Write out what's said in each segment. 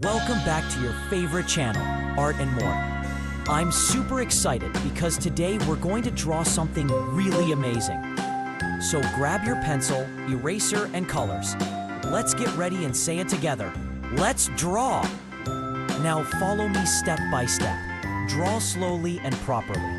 Welcome back to your favorite channel, Art and More. I'm super excited because today we're going to draw something really amazing. So grab your pencil, eraser, and colors. Let's get ready and say it together. Let's draw! Now follow me step by step. Draw slowly and properly.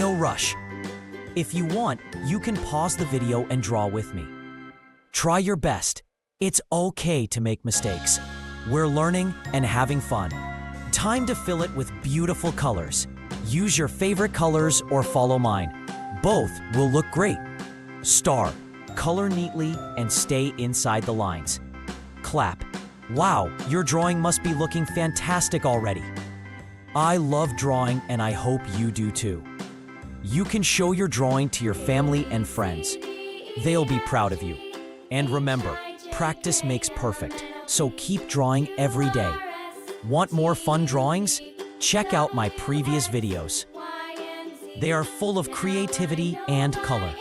no rush. If you want, you can pause the video and draw with me. Try your best. It's okay to make mistakes. We're learning and having fun. Time to fill it with beautiful colors. Use your favorite colors or follow mine. Both will look great. Star, color neatly and stay inside the lines. Clap. Wow, your drawing must be looking fantastic already. I love drawing and I hope you do too. You can show your drawing to your family and friends. They'll be proud of you. And remember, practice makes perfect, so keep drawing every day. Want more fun drawings? Check out my previous videos. They are full of creativity and color.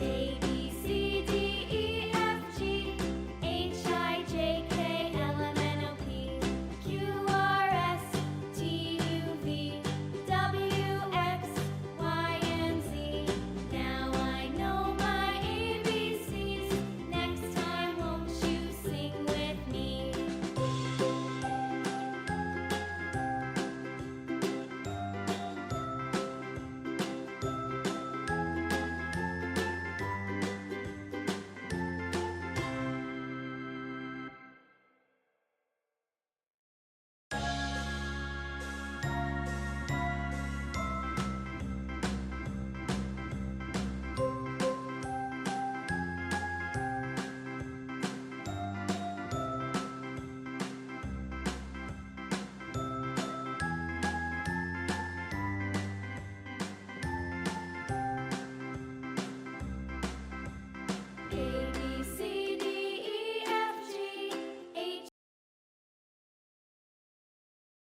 A,